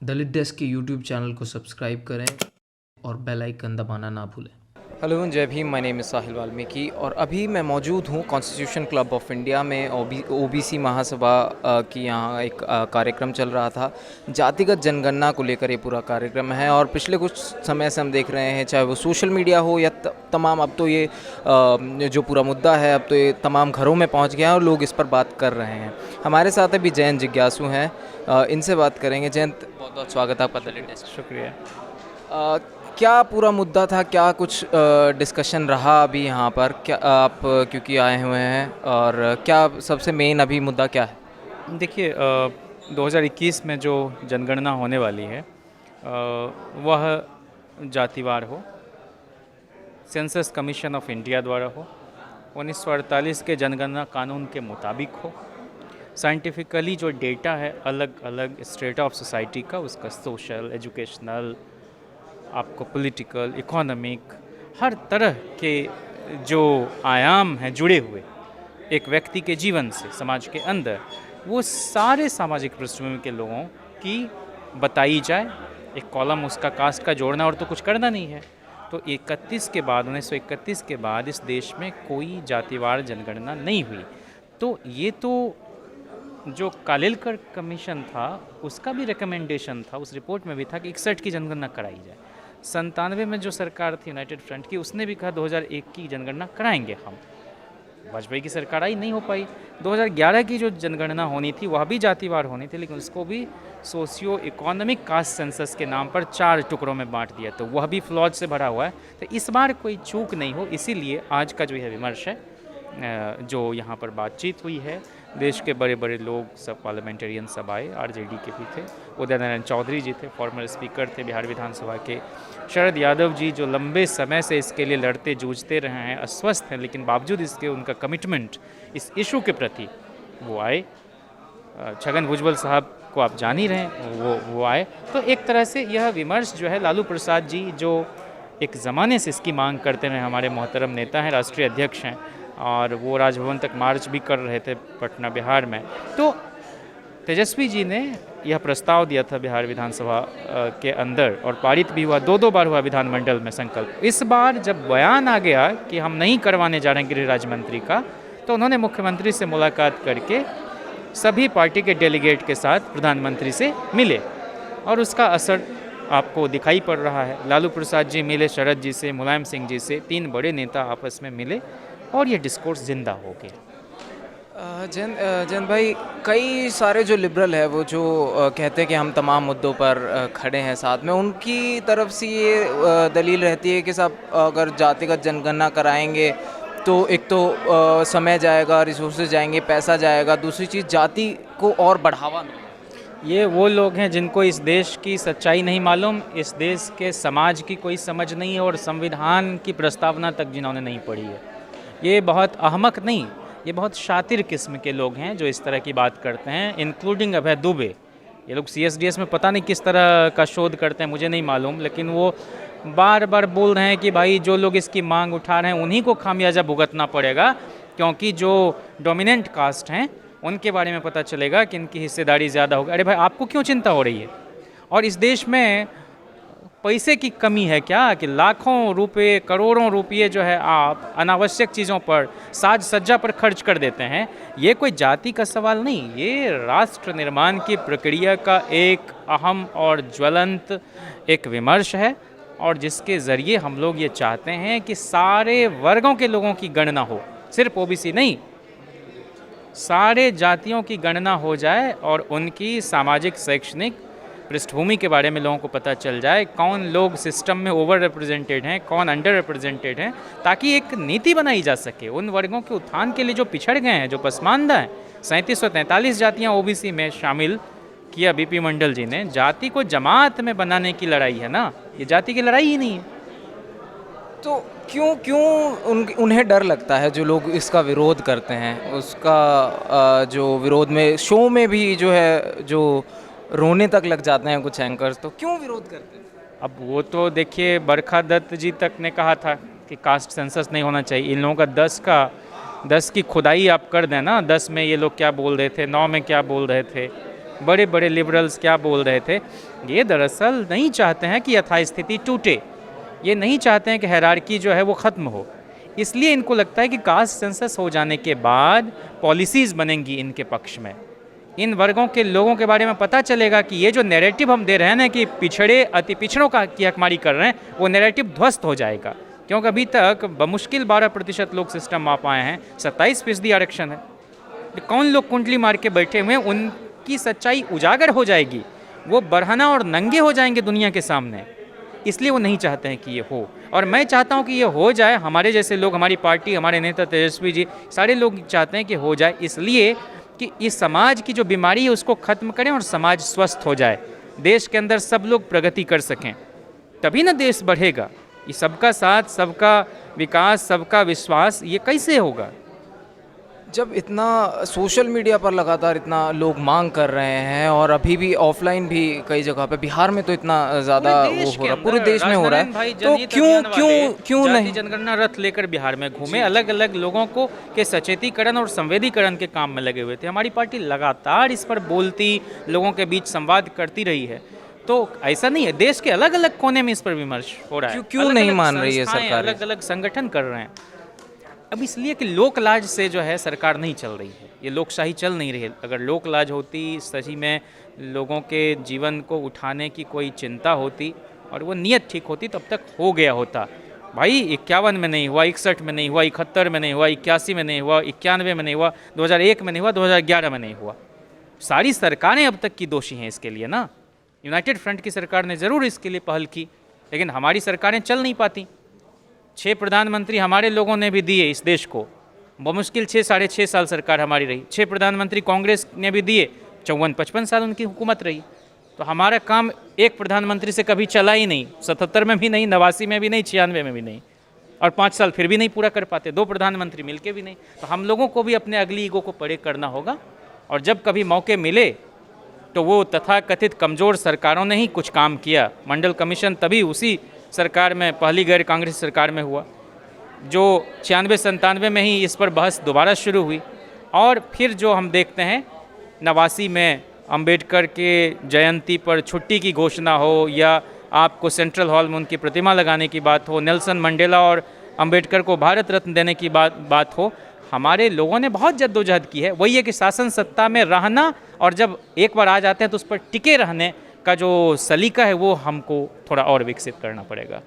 दलित desk के YouTube channel को subscribe करें और बेल आइकन दबाना ना भूलें। हेलो जय भीम, माय नेम इज़ साहिल वाल्मीकि और अभी मैं मौजूद हूँ कॉन्स्टिट्यूशन क्लब ऑफ इंडिया में। ओबीसी महासभा की यहाँ एक कार्यक्रम चल रहा था। जातिगत जनगणना को लेकर ये पूरा कार्यक्रम है और पिछले कुछ समय से हम देख रहे हैं, चाहे वो सोशल मीडिया हो या तमाम, अब तो ये जो पूरा मुद्दा है अब तो ये तमाम घरों में पहुँच गया है और लोग इस पर बात कर रहे हैं। हमारे साथ अभी जयंत जिज्ञासु हैं, इनसे बात करेंगे। जयंत, बहुत बहुत स्वागत है आपका दलित डेस्क। शुक्रिया। क्या पूरा मुद्दा था, क्या कुछ डिस्कशन रहा अभी यहाँ पर, क्या आप क्योंकि आए हुए हैं, और क्या सबसे मेन अभी मुद्दा क्या है? देखिए, 2021 में जो जनगणना होने वाली है वह जातिवार हो, सेंसस कमीशन ऑफ इंडिया द्वारा हो, 1948 के जनगणना कानून के मुताबिक हो, साइंटिफिकली जो डेटा है अलग अलग स्टेट ऑफ सोसाइटी का, उसका सोशल, एजुकेशनल, आपको पॉलिटिकल, इकोनॉमिक, हर तरह के जो आयाम हैं जुड़े हुए एक व्यक्ति के जीवन से समाज के अंदर, वो सारे सामाजिक पृष्ठभूमि के लोगों की बताई जाए। एक कॉलम उसका कास्ट का जोड़ना और तो कुछ करना नहीं है। तो 1931 के बाद इस देश में कोई जातिवार जनगणना नहीं हुई। तो ये तो जो कालेलकर कमीशन था उसका भी रिकमेंडेशन था, उस रिपोर्ट में भी था कि 61 की जनगणना कराई जाए। 97 में जो सरकार थी यूनाइटेड फ्रंट की, उसने भी कहा 2001 की जनगणना कराएंगे हम। वाजपेयी की सरकार आई, नहीं हो पाई। 2011 की जो जनगणना होनी थी वह भी जातिवार होनी थी, लेकिन उसको भी सोशियो इकोनॉमिक कास्ट सेंसस के नाम पर 4 टुकड़ों में बांट दिया, तो वह भी फ्लॉज से भरा हुआ है। तो इस बार कोई चूक नहीं हो, इसीलिए आज का जो यह विमर्श है, जो यहाँ पर बातचीत हुई है, देश के बड़े बड़े लोग सब, पार्लियामेंटेरियन सब आए, आरजेडी के भी थे, उदय नारायण चौधरी जी थे, फॉर्मर स्पीकर थे बिहार विधानसभा के, शरद यादव जी जो लंबे समय से इसके लिए लड़ते जूझते रहे हैं, अस्वस्थ हैं, लेकिन बावजूद इसके उनका कमिटमेंट इस इशू के प्रति वो आए, छगन भुजबल साहब को आप जान ही रहे हैं, वो आए। तो एक तरह से यह विमर्श जो है, लालू प्रसाद जी जो एक ज़माने से इसकी मांग करते रहे, हमारे मोहतरम नेता हैं, राष्ट्रीय अध्यक्ष हैं, और वो राजभवन तक मार्च भी कर रहे थे पटना बिहार में। तो तेजस्वी जी ने यह प्रस्ताव दिया था बिहार विधानसभा के अंदर और पारित भी हुआ, 2 बार हुआ विधानमंडल में संकल्प। इस बार जब बयान आ गया कि हम नहीं करवाने जा रहे हैं गृह राज्य मंत्री का, तो उन्होंने मुख्यमंत्री से मुलाकात करके सभी पार्टी के डेलीगेट के साथ प्रधानमंत्री से मिले और उसका असर आपको दिखाई पड़ रहा है। लालू प्रसाद जी मिले शरद जी से, मुलायम सिंह जी से, 3 बड़े नेता आपस में मिले और ये डिस्कोर्स जिंदा हो गया। जैन भाई, कई सारे जो लिबरल है वो जो कहते हैं कि हम तमाम मुद्दों पर खड़े हैं साथ में, उनकी तरफ से ये दलील रहती है कि साहब अगर जातिगत जनगणना कराएंगे तो एक तो समय जाएगा, रिसोर्सेज जाएंगे, पैसा जाएगा, दूसरी चीज़ जाति को और बढ़ावा नहीं। ये वो लोग हैं जिनको इस देश की सच्चाई नहीं मालूम, इस देश के समाज की कोई समझ नहीं है और संविधान की प्रस्तावना तक जिन्होंने नहीं पढ़ी है। ये बहुत अहमक नहीं, ये बहुत शातिर किस्म के लोग हैं जो इस तरह की बात करते हैं, इंक्लूडिंग अभय दुबे। ये लोग CSDS में पता नहीं किस तरह का शोध करते हैं, मुझे नहीं मालूम, लेकिन वो बार बार बोल रहे हैं कि भाई जो लोग इसकी मांग उठा रहे हैं उन्हीं को खामियाजा भुगतना पड़ेगा, क्योंकि जो डोमिनेंट कास्ट हैं उनके बारे में पता चलेगा कि इनकी हिस्सेदारी ज़्यादा होगी। अरे भाई, आपको क्यों चिंता हो रही है? और इस देश में पैसे की कमी है क्या कि लाखों रुपए, करोड़ों रुपये जो है आप अनावश्यक चीज़ों पर, साज सज्जा पर खर्च कर देते हैं? ये कोई जाति का सवाल नहीं, ये राष्ट्र निर्माण की प्रक्रिया का एक अहम और ज्वलंत एक विमर्श है, और जिसके ज़रिए हम लोग ये चाहते हैं कि सारे वर्गों के लोगों की गणना हो, सिर्फ OBC नहीं, सारे जातियों की गणना हो जाए और उनकी सामाजिक शैक्षणिक पृष्ठभूमि के बारे में लोगों को पता चल जाए, कौन लोग सिस्टम में ओवर रिप्रेजेंटेड हैं, कौन अंडर रिप्रेजेंटेड हैं, ताकि एक नीति बनाई जा सके उन वर्गों के उत्थान के लिए जो पिछड़ गए हैं, जो पसमानदा हैं। 3743 जातियाँ OBC में शामिल किया BP मंडल जी ने। जाति को जमात में बनाने की लड़ाई है ना, ये जाति की लड़ाई ही नहीं है। तो क्यों उन्हें डर लगता है, जो लोग इसका विरोध करते हैं, उसका जो विरोध में शो में भी जो है, जो रोने तक लग जाते हैं कुछ एंकर्स, तो क्यों विरोध करते हैं? अब वो तो देखिए, बरखा दत्त जी तक ने कहा था कि कास्ट सेंसस नहीं होना चाहिए। इन लोगों का 10 की खुदाई आप कर दें ना, 10 में ये लोग क्या बोल रहे थे, 9 में क्या बोल रहे थे, बड़े बड़े लिबरल्स क्या बोल रहे थे, ये दरअसल नहीं चाहते हैं कि यथास्थिति टूटे, ये नहीं चाहते हैं कि हायरार्की जो है वो ख़त्म हो। इसलिए इनको लगता है कि कास्ट सेंसस हो जाने के बाद पॉलिसीज़ बनेंगी इनके पक्ष में, इन वर्गों के लोगों के बारे में पता चलेगा कि ये जो नैरेटिव हम दे रहे हैं ना कि पिछड़े अति पिछड़ों की हकमारी कर रहे हैं, वो नैरेटिव ध्वस्त हो जाएगा। क्योंकि अभी तक बमुश्किल 12% लोग सिस्टम आ पाए हैं, 27% आरक्षण है। कौन लोग कुंडली मार के बैठे हुए हैं, उनकी सच्चाई उजागर हो जाएगी, वो बरहना और नंगे हो जाएंगे दुनिया के सामने। इसलिए वो नहीं चाहते हैं कि ये हो, और मैं चाहता हूँ कि ये हो जाए। हमारे जैसे लोग, हमारी पार्टी, हमारे नेता तेजस्वी जी, सारे लोग चाहते हैं कि हो जाए, इसलिए कि इस समाज की जो बीमारी है उसको ख़त्म करें और समाज स्वस्थ हो जाए, देश के अंदर सब लोग प्रगति कर सकें, तभी ना देश बढ़ेगा। ये सबका साथ, सबका विकास, सबका विश्वास, ये कैसे होगा? जब इतना सोशल मीडिया पर लगातार इतना लोग मांग कर रहे हैं, और अभी भी ऑफलाइन भी कई जगह पे, बिहार में तो इतना ज़्यादा वो हो रहा है, पूरे देश में हो रहा है, तो क्यों नहीं जनगणना रथ लेकर बिहार में घूमे, अलग अलग लोगों को के सचेतीकरण और संवेदीकरण के काम में लगे हुए थे। हमारी पार्टी लगातार इस पर बोलती, लोगों के बीच संवाद करती रही है। तो ऐसा नहीं है, देश के अलग अलग कोने में इस पर विमर्श हो रहा है, क्यों नहीं मान रही है सरकार? अलग अलग संगठन कर रहे हैं। अब इसलिए कि लोक लाज से जो है सरकार नहीं चल रही है, ये लोकशाही चल नहीं रही है। अगर लोक लाज होती, सही में लोगों के जीवन को उठाने की कोई चिंता होती और वो नीयत ठीक होती, तब तक हो गया होता। भाई 51 में नहीं हुआ, 61 में नहीं हुआ, 71 में नहीं हुआ, 81 में नहीं हुआ, 91 में नहीं हुआ, 2001 में नहीं हुआ, 2011 में नहीं हुआ। सारी सरकारें अब तक की दोषी हैं इसके लिए ना। यूनाइटेड फ्रंट की सरकार ने ज़रूर इसके लिए पहल की, लेकिन हमारी सरकारें चल नहीं पाती। 6 प्रधानमंत्री हमारे लोगों ने भी दिए इस देश को, बमुश्किल 6-6.5 साल सरकार हमारी रही। 6 प्रधानमंत्री कांग्रेस ने भी दिए, 54-55 साल उनकी हुकूमत रही। तो हमारा काम एक प्रधानमंत्री से कभी चला ही नहीं, 77 में भी नहीं, 89 में भी नहीं, 96 में भी नहीं, और 5 साल फिर भी नहीं पूरा कर पाते, 2 प्रधानमंत्री मिलके भी नहीं। तो हम लोगों को भी अपने अगली ईगो को परे करना होगा, और जब कभी मौके मिले तो वो तथाकथित कमज़ोर सरकारों ने ही कुछ काम किया। मंडल कमीशन तभी उसी सरकार में, पहली गैर कांग्रेस सरकार में हुआ, जो 96-97 में ही इस पर बहस दोबारा शुरू हुई। और फिर जो हम देखते हैं 89 में अंबेडकर के जयंती पर छुट्टी की घोषणा हो, या आपको सेंट्रल हॉल में उनकी प्रतिमा लगाने की बात हो, नेल्सन मंडेला और अंबेडकर को भारत रत्न देने की बात हो, हमारे लोगों ने बहुत जद्दोजहद की है। वही है कि शासन सत्ता में रहना, और जब एक बार आ जाते हैं तो उस पर टिके रहने का जो सलीका है वो हमको थोड़ा और विकसित करना पड़ेगा।